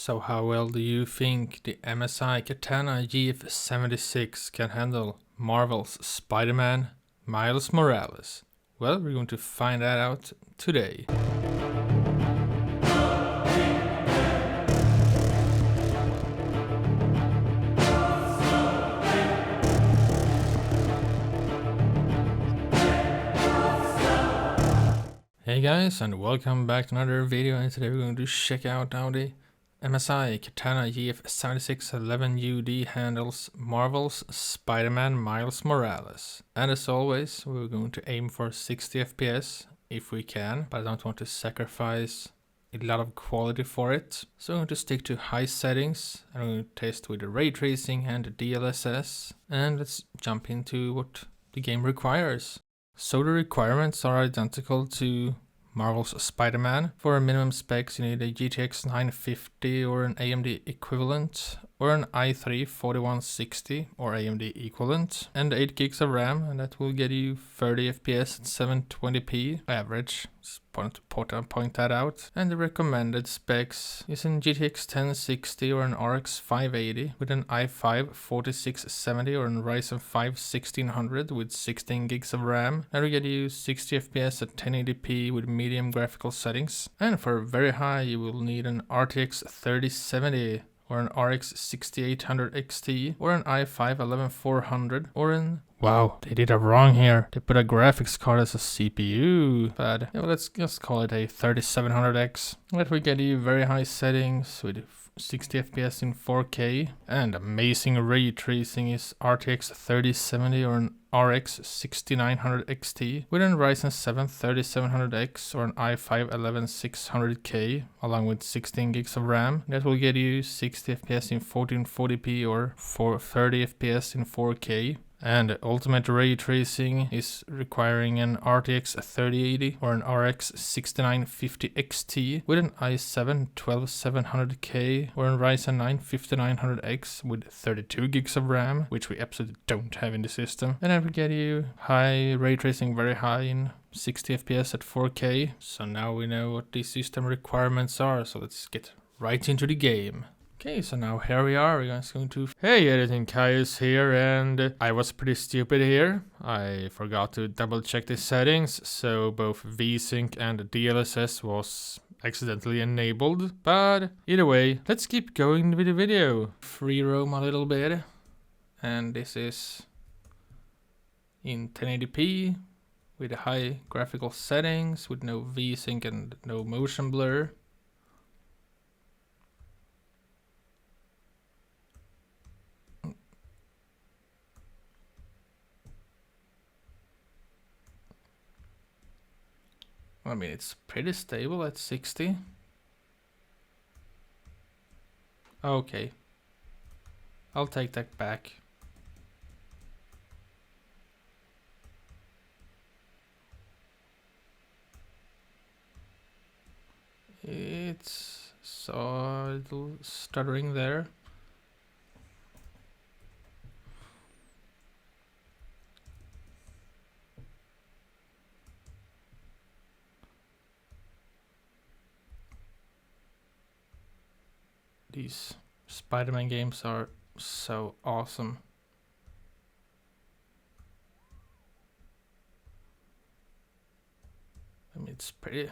So how well do you think the MSI Katana GF76 can handle Marvel's Spider-Man Miles Morales? Well, we're going to find that out today. Hey guys, and welcome back to another video, and today we're going to check out how the MSI Katana GF76 11UD handles Marvel's Spider-Man Miles Morales. And as always, we're going to aim for 60 FPS if we can, but I don't want to sacrifice a lot of quality for it. So I'm going to stick to high settings, and I'm going to test with the ray tracing and DLSS. And let's jump into what the game requires. So the requirements are identical to Marvel's Spider-Man. For minimum specs, you need a GTX 950 or an AMD equivalent, or an i3 4160 or AMD equivalent, and 8 gigs of RAM, and that will get you 30 FPS at 720p average. Just point that out. And the recommended specs is an GTX 1060 or an RX 580 with an i5 4670 or an Ryzen 5 1600 with 16 gigs of RAM. That will get you 60 FPS at 1080p with medium graphical settings. And for very high, you will need an RTX 3070 or an RX 6800 XT or an i5 11400 or an... Wow, they did it wrong here. They put a graphics card as a CPU, but yeah, let's just call it a 3700X. That will get you very high settings with 60 FPS in 4K, and amazing ray tracing is RTX 3070 or an RX 6900 XT with an Ryzen 7 3700X or an i5 11600K along with 16 gigs of RAM. That will get you 60 FPS in 1440p or 30 FPS in 4K. And ultimate ray tracing is requiring an RTX 3080 or an RX 6950 XT with an i7 12700K or an Ryzen 9 5900X with 32 gigs of RAM, which we absolutely don't have in the system. And that will get you high ray tracing, very high in 60 FPS at 4K. So now we know what the system requirements are, so let's get right into the game. Okay, so now here we are. We're just going to... Hey, editing Caius here, and I was pretty stupid here. I forgot to double check the settings, so both VSync and DLSS was accidentally enabled. But either way, let's keep going with the video. Free roam a little bit, and this is in 1080p with high graphical settings with no VSync and no motion blur. I mean, it's pretty stable at 60. Okay. I'll take that back. It's so a little stuttering there. These Spider-Man games are so awesome. I mean, it's pretty...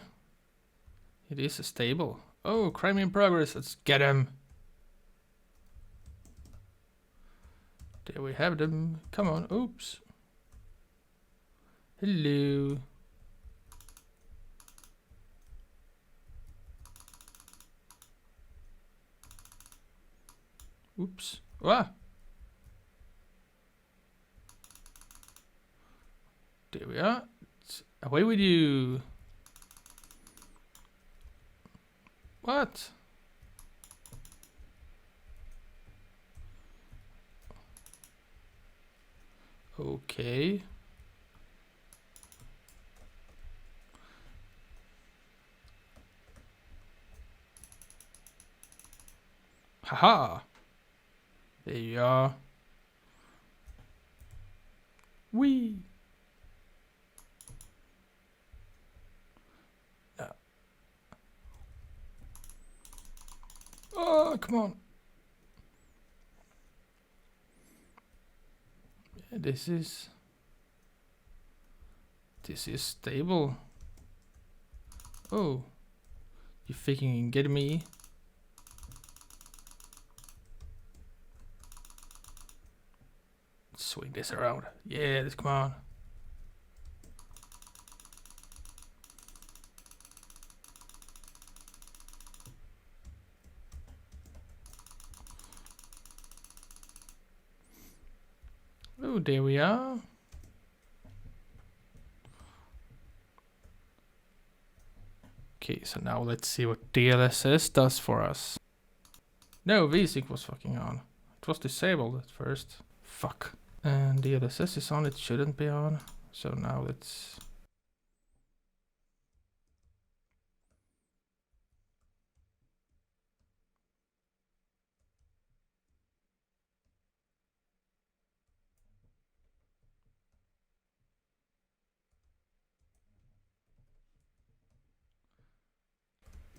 It is stable. Oh, crime in progress. Let's get him. There we have them. Come on. Oops. Hello. Oops. Ah! There we are. Away with you. What? Okay. Haha. There you are. Whee! Oh, come on. Yeah, this is stable. Oh, you thinking you can get me? Swing this around. Yeah, let's come on. Oh, there we are. Okay, so now let's see what DLSS does for us. No, VSync was fucking on. It was disabled at first. Fuck. And DLSS is on, it shouldn't be on. So now let's...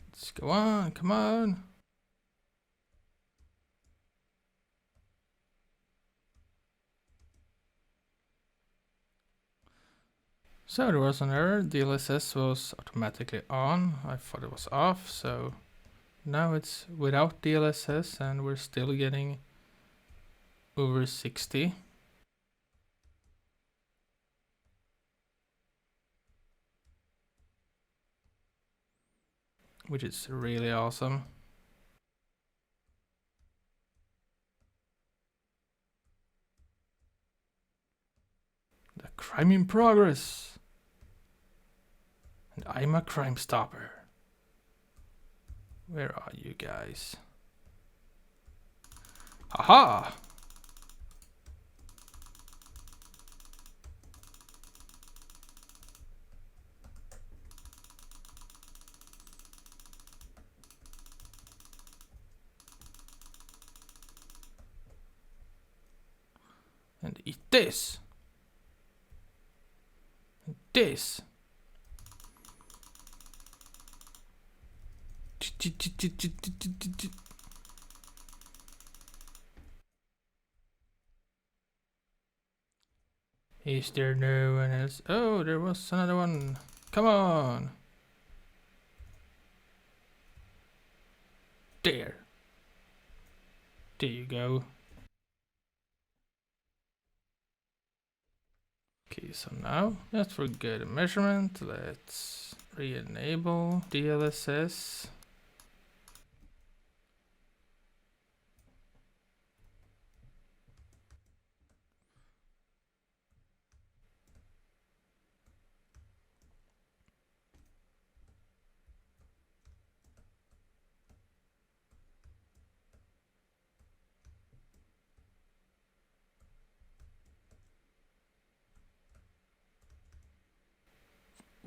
Let's go on, come on. So there was an error, DLSS was automatically on. I thought it was off, so now it's without DLSS and we're still getting over 60. Which is really awesome. The crime in progress. And I'm a crime stopper. Where are you guys? Haha! And eat this. And this. Is there no one else? Oh, there was another one. Come on. There. There you go. Okay, so now let's forget the measurement. Let's re-enable DLSS.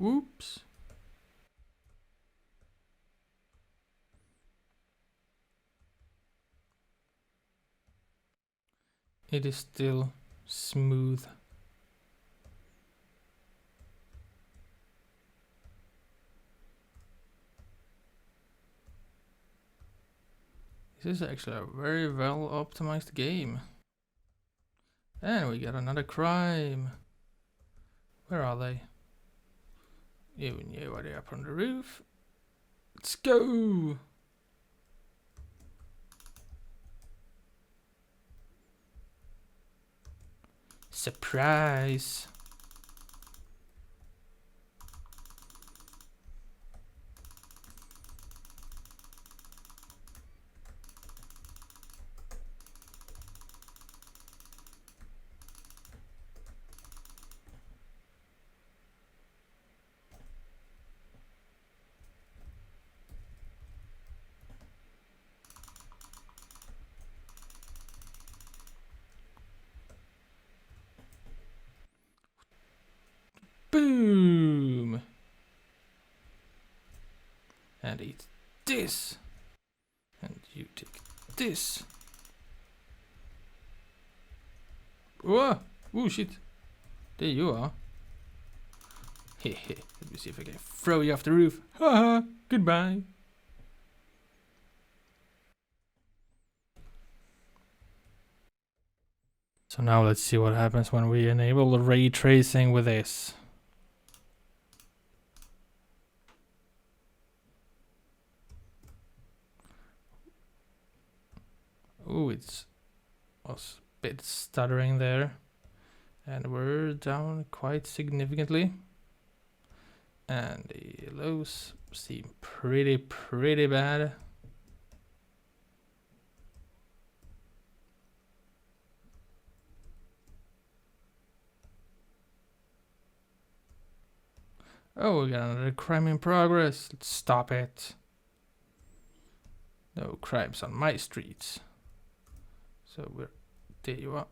Oops. It is still smooth. This is actually a very well optimized game. And we got another crime. Where are they? You knew why they're up on the roof. Let's go! Surprise! Boom! And eat this. And you take this. Whoa! Oh shit! There you are. Hehe. Let me see if I can throw you off the roof. Haha! Goodbye. So now let's see what happens when we enable the ray tracing with this. Ooh, it was a bit stuttering there. And we're down quite significantly. And the lows seem pretty bad. Oh, we got another crime in progress. Let's stop it. No crimes on my streets. So there you are.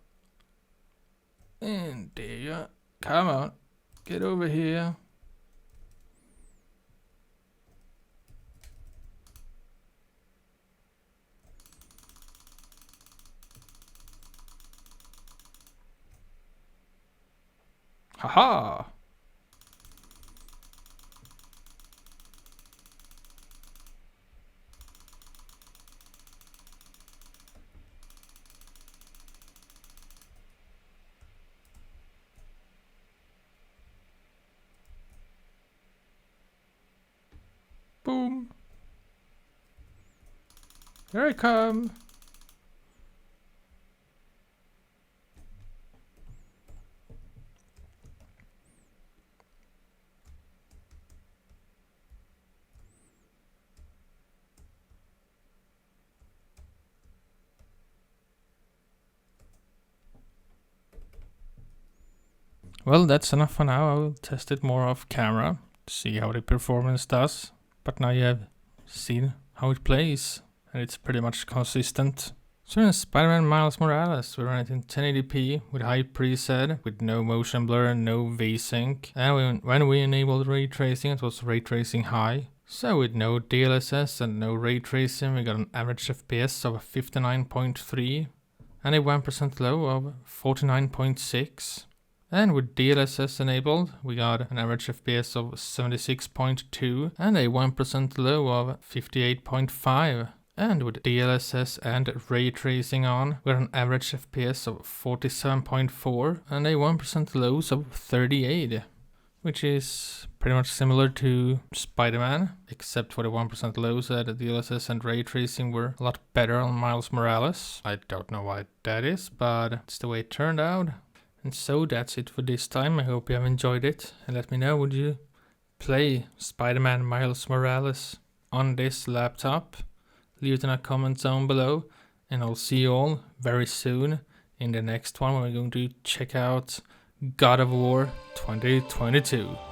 And there you are. Come on. Get over here. Haha. Boom. Here I come. Well, that's enough for now. I will test it more off camera to see how the performance does. But now you have seen how it plays, and it's pretty much consistent. So in Spider-Man Miles Morales, we run it in 1080p with high preset, with no motion blur, no VSync. And when we enabled ray tracing, it was ray tracing high. So with no DLSS and no ray tracing, we got an average FPS of 59.3 and a 1% low of 49.6. And with DLSS enabled, we got an average FPS of 76.2 and a 1% low of 58.5. And with DLSS and ray tracing on, we got an average FPS of 47.4 and a 1% lows of 38. Which is pretty much similar to Spider-Man, except for the 1% lows that the DLSS and ray tracing were a lot better on Miles Morales. I don't know why that is, but it's the way it turned out. And so that's it for this time. I hope you have enjoyed it. And let me know, would you play Spider-Man Miles Morales on this laptop? Leave it in a comment down below. And I'll see you all very soon in the next one when we're going to check out God of War 2022.